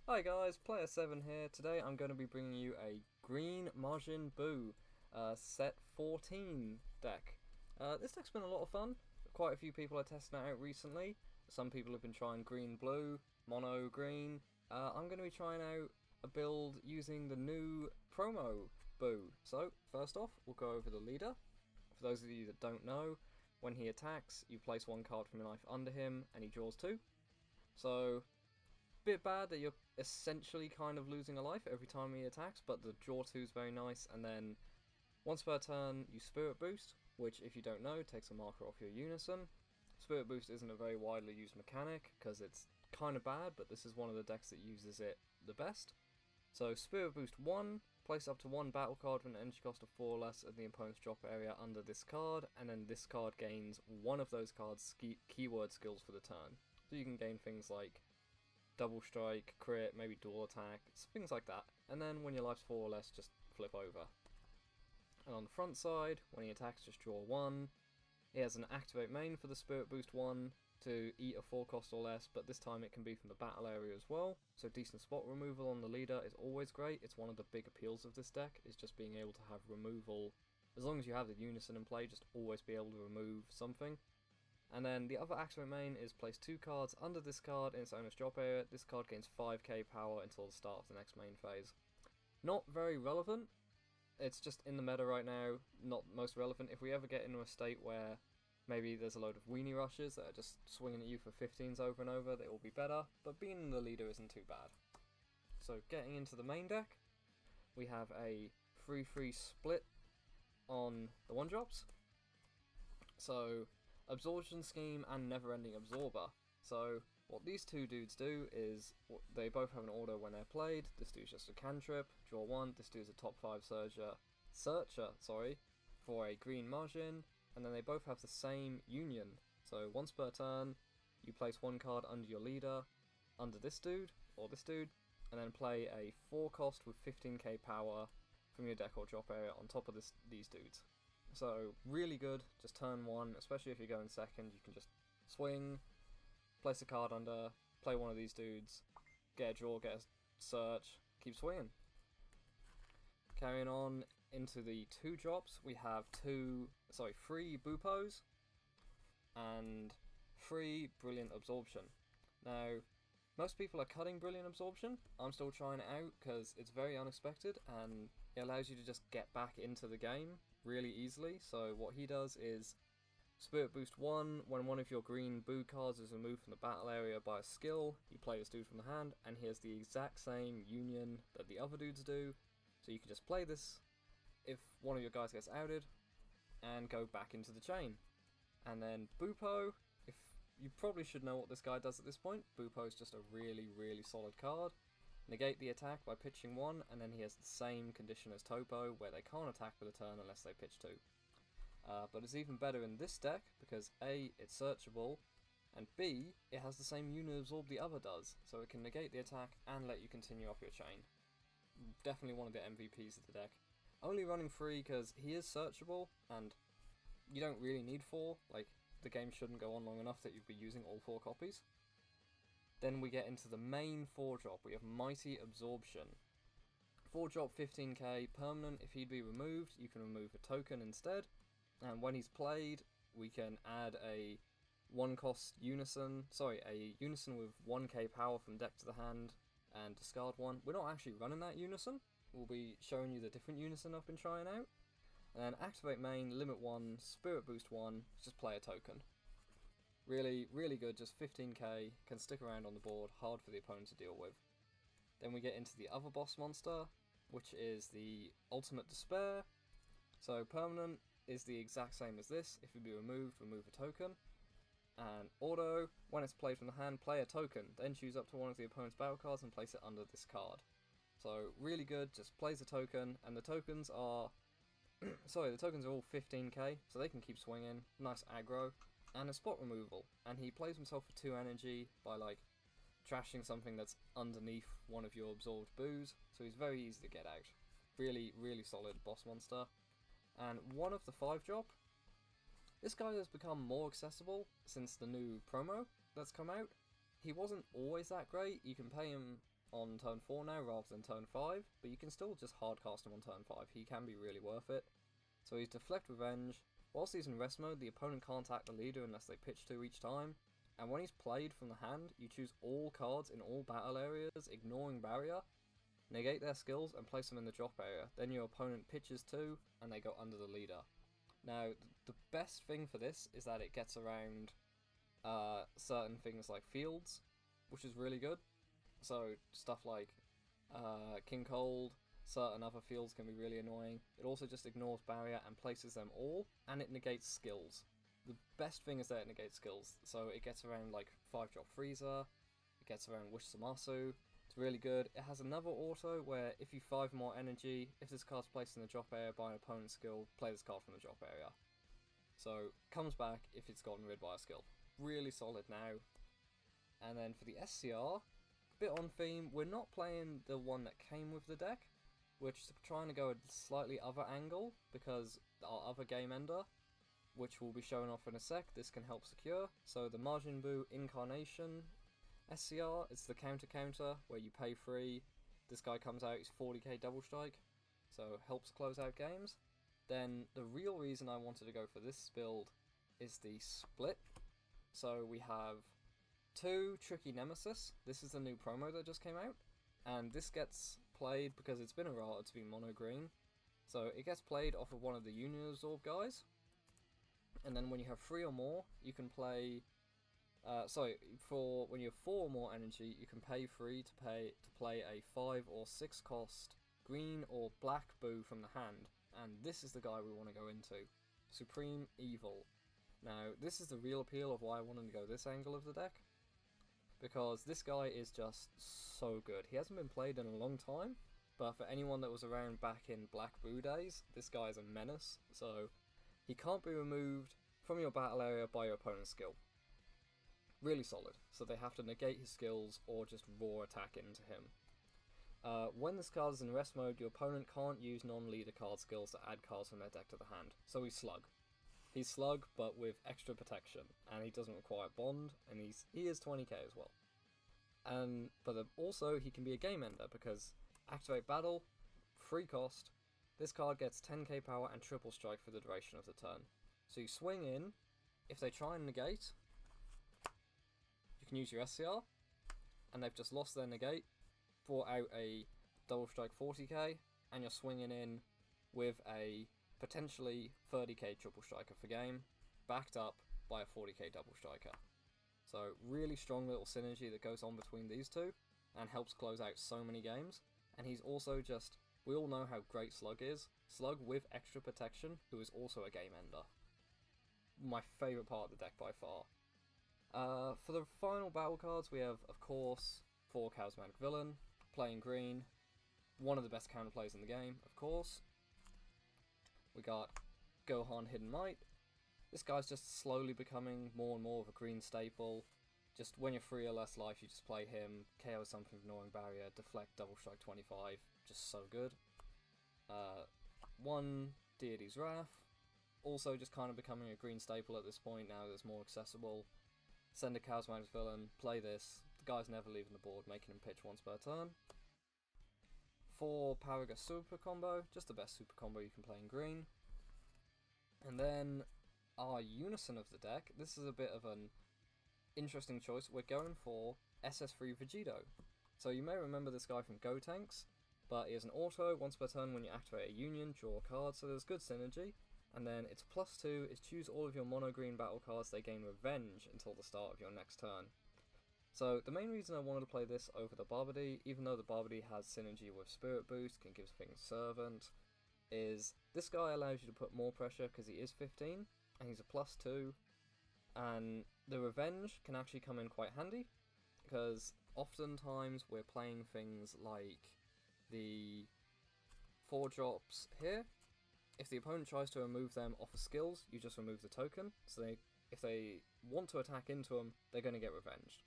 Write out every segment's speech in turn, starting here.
Hi guys, Player7 here. Today I'm going to be bringing you a green Majin Buu set 14 deck. This deck's been a lot of fun. Quite a few people are testing it out recently. Some people have been trying green blue, mono green. I'm going to be trying out a build using the new promo Buu. So first off, we'll go over the leader. For those of you that don't know, when he attacks, you place one card from your life under him and he draws two. So bit bad that you're essentially kind of losing a life every time he attacks, but the draw 2 is very nice, and then once per turn you Spirit Boost, which if you don't know takes a marker off your Unison. Spirit Boost isn't a very widely used mechanic because it's kind of bad, but this is one of the decks that uses it the best. So Spirit Boost 1, place up to one battle card with an energy cost of 4 or less in the opponent's drop area under this card, and then this card gains one of those cards' keyword skills for the turn. So you can gain things like double strike, crit, maybe dual attack, things like that. And then when your life's 4 or less, just flip over. And on the front side, when he attacks, just draw 1. He has an activate main for the Spirit Boost 1 to eat a 4 cost or less, but this time it can be from the battle area as well. So decent spot removal on the leader is always great. It's one of the big appeals of this deck, is just being able to have removal. As long as you have the Unison in play, just always be able to remove something. And then the other activate main is place 2 cards under this card in its owner's drop area. This card gains 5k power until the start of the next main phase. Not very relevant. It's just in the meta right now, not most relevant. If we ever get into a state where maybe there's a load of weenie rushes that are just swinging at you for 15s over and over, they will be better, but being the leader isn't too bad. So getting into the main deck, we have a 3-3 split on the 1-drops. So Absorption Scheme and Never-Ending Absorber. So what these two dudes do is, they both have an order when they're played. This dude's just a cantrip, draw 1, this dude's a top 5 searcher, for a green Majin, and then they both have the same union. So once per turn, you place one card under your leader, under this dude, or this dude, and then play a 4 cost with 15k power from your deck or drop area on top of these dudes. So really good, just turn 1, especially if you're going second, you can just swing, place a card under, play one of these dudes, get a draw, get a search, keep swinging. Carrying on into the 2-drops, we have 3 Bupos and 3 Brilliant Absorption. Now, most people are cutting Brilliant Absorption. I'm still trying it out because it's very unexpected and it allows you to just get back into the game really easily. So what he does is Spirit Boost 1, when one of your green Buu cards is removed from the battle area by a skill, you play this dude from the hand, and he has the exact same union that the other dudes do, so you can just play this if one of your guys gets outed, and go back into the chain. And then Bupo, if you probably should know what this guy does at this point. Bupo is just a really solid card. Negate the attack by pitching 1, and then he has the same condition as Topo, where they can't attack for the turn unless they pitch 2. But it's even better in this deck, because A, it's searchable, and B, it has the same unit absorb the other does, so it can negate the attack and let you continue up your chain. Definitely one of the MVPs of the deck. Only running 3 because he is searchable, and you don't really need 4, like, the game shouldn't go on long enough that you'd be using all 4 copies. Then we get into the main 4-drop, we have Mighty Absorption. 4-drop 15k, permanent. If he'd be removed, you can remove a token instead. And when he's played, we can add a 1-cost Unison, a Unison with 1k power from deck to the hand, and discard 1. We're not actually running that Unison. We'll be showing you the different Unison I've been trying out. And then activate main, limit 1, Spirit Boost 1, just play a token. Really good, just 15k, can stick around on the board, hard for the opponent to deal with. Then we get into the other boss monster, which is the Ultimate Despair. So permanent is the exact same as this. If you be removed, remove a token. And auto, when it's played from the hand, play a token, then choose up to one of the opponent's battle cards and place it under this card. So really good, just plays a token, and the tokens are the tokens are all 15k, so they can keep swinging, nice aggro. And a spot removal, and he plays himself for 2 energy by like trashing something that's underneath one of your absorbed Buus, so he's very easy to get out. Really solid boss monster. And one of the 5-drop, this guy has become more accessible since the new promo that's come out. He wasn't always that great. You can pay him on turn 4 now rather than turn 5, but you can still just hardcast him on turn 5. He can be really worth it. So he's Deflect Revenge. Whilst he's in rest mode, the opponent can't attack the leader unless they pitch to each time. And when he's played from the hand, you choose all cards in all battle areas, ignoring barrier, negate their skills, and place them in the drop area. Then your opponent pitches to, and they go under the leader. Now, the best thing for this is that it gets around certain things like fields, which is really good. So stuff like King Cold, certain other fields can be really annoying. It also just ignores barrier and places them all, and it negates skills. The best thing is that it negates skills, so it gets around like 5-drop Freezer, it gets around Wish Samasu. It's really good. It has another auto where if you 5 more energy, if this card's placed in the drop area by an opponent's skill, play this card from the drop area. So, comes back if it's gotten rid by a skill. Really solid now. And then for the SCR, bit on theme, we're not playing the one that came with the deck. We're just trying to go a slightly other angle, because our other game ender, which we'll be showing off in a sec, this can help secure. So the Majin Buu Incarnation SCR, it's the counter where you pay free, this guy comes out, he's 40k double strike, so helps close out games. Then the real reason I wanted to go for this build is the split. So we have 2 Tricky Nemesis, this is the new promo that just came out, and this gets played because it's been a while, it's been mono green, so it gets played off of one of the Union Absorb guys, and then when you have 3 or more, you can play for when you have 4 or more energy, you can pay free to play a 5 or 6 cost green or black Buu from the hand, and this is the guy we want to go into, Supreme Evil. Now, this is the real appeal of why I wanted to go this angle of the deck, because this guy is just so good. He hasn't been played in a long time, but for anyone that was around back in Black Buu days, this guy is a menace, so he can't be removed from your battle area by your opponent's skill. Really solid, so they have to negate his skills or just raw attack into him. When this card is in rest mode, your opponent can't use non-leader card skills to add cards from their deck to the hand, so he's Slug. He's Slug, but with extra protection, and he doesn't require Bond, and he is 20k as well. But also, he can be a game ender, because Activate Battle, free cost, this card gets 10k power and triple strike for the duration of the turn. So you swing in, if they try and negate, you can use your SCR, and they've just lost their negate, brought out a double strike 40k, and you're swinging in with a potentially 30k triple striker for game, backed up by a 40k double striker. So really strong little synergy that goes on between these two, and helps close out so many games. And he's also just, we all know how great Slug is, Slug with extra protection, who is also a game ender. My favourite part of the deck by far. For the final battle cards, we have, of course, 4 Charismatic Villain, playing green, one of the best counterplays in the game, of course. We got Gohan Hidden Might. This guy's just slowly becoming more and more of a green staple. Just when you're 3 or less life, you just play him, KO something, ignoring barrier, deflect, double strike 25, just so good. 1 Deity's Wrath, also just kind of becoming a green staple at this point now that it's more accessible. Send a Charismatic Villain, play this, the guy's never leaving the board, making him pitch once per turn. 4 Paraga Super Combo, just the best super combo you can play in green. And then our Unison of the deck, this is a bit of an interesting choice. We're going for SS3 Vegeta. So you may remember this guy from Go Tanks, but he has an auto, once per turn when you activate a union, draw a card, so there's good synergy. And then its +2 is choose all of your mono green battle cards, they gain Revenge until the start of your next turn. So the main reason I wanted to play this over the Barbody, even though the Barbody has synergy with Spirit Boost, can give things Servant, is this guy allows you to put more pressure because he is 15, and he's a +2, and the Revenge can actually come in quite handy, because oftentimes we're playing things like the 4 drops here. If the opponent tries to remove them off of skills, you just remove the token, so if they want to attack into them, they're going to get revenged,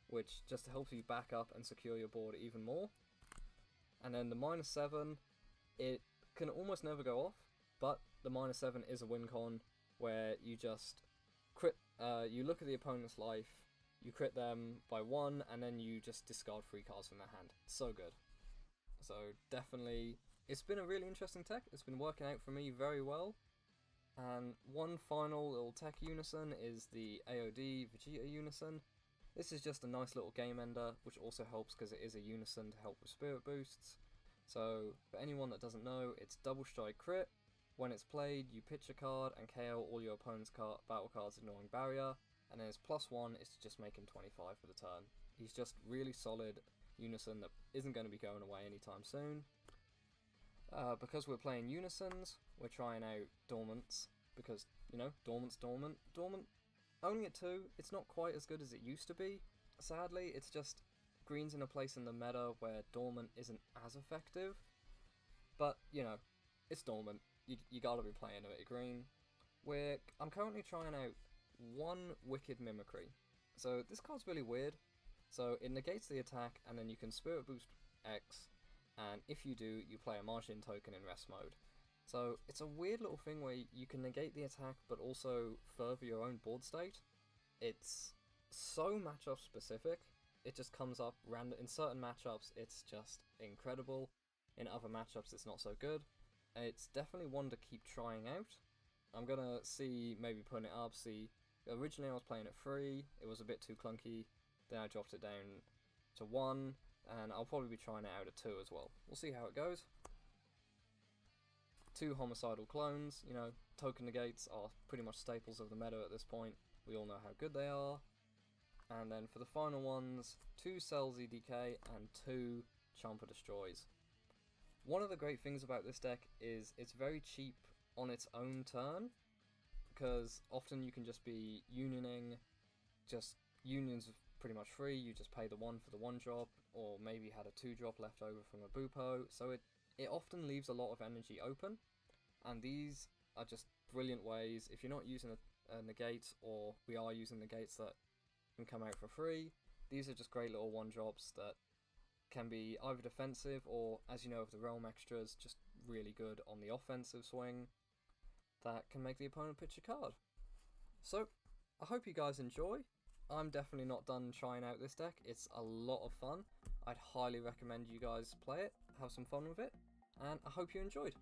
which just helps you back up and secure your board even more. And then the -7, it can almost never go off, but the -7 is a win con, where you just crit, you look at the opponent's life, you crit them by 1, and then you just discard 3 cards from their hand. So good. So definitely, it's been a really interesting tech. It's been working out for me very well. And one final little tech unison is the AOD Vegeta unison. This is just a nice little game ender, which also helps because it is a unison to help with spirit boosts. So for anyone that doesn't know, it's double strike crit. When it's played, you pitch a card and KO all your opponent's battle cards ignoring barrier, and then his +1 is to just make him 25 for the turn. He's just really solid unison that isn't going to be going away anytime soon. Because we're playing unisons, we're trying out dormants, because, you know, dormant's dormant. Dormant, only at 2, it's not quite as good as it used to be. Sadly, it's just green's in a place in the meta where dormant isn't as effective. But, you know, it's dormant. You gotta be playing it at green. I'm currently trying out 1 Wicked Mimicry. So this card's really weird. So it negates the attack, and then you can Spirit Boost X, and if you do, you play a Majin token in rest mode. So it's a weird little thing where you can negate the attack, but also further your own board state. It's so matchup specific. It just comes up random. In certain matchups, it's just incredible. In other matchups, it's not so good. It's definitely one to keep trying out. I'm gonna see, maybe putting it up, originally I was playing at 3, it was a bit too clunky, then I dropped it down to 1, and I'll probably be trying it out at 2 as well. We'll see how it goes. 2 homicidal clones, you know, token negates are pretty much staples of the meta at this point, we all know how good they are. And then for the final ones, 2 Cells EDK and 2 Champa Destroys. One of the great things about this deck is it's very cheap on its own turn, because often you can just be unioning, just unions pretty much free, you just pay the 1 for the 1 drop, or maybe had a 2 drop left over from a Bupo, so it often leaves a lot of energy open, and these are just brilliant ways. If you're not using a negate, or we are using negates that can come out for free, these are just great little 1 drops that can be either defensive or, as you know, with the realm extras, just really good on the offensive swing that can make the opponent pitch a card. So I hope you guys enjoy. I'm definitely not done trying out this deck. It's a lot of fun. I'd highly recommend you guys play it, have some fun with it, and I hope you enjoyed.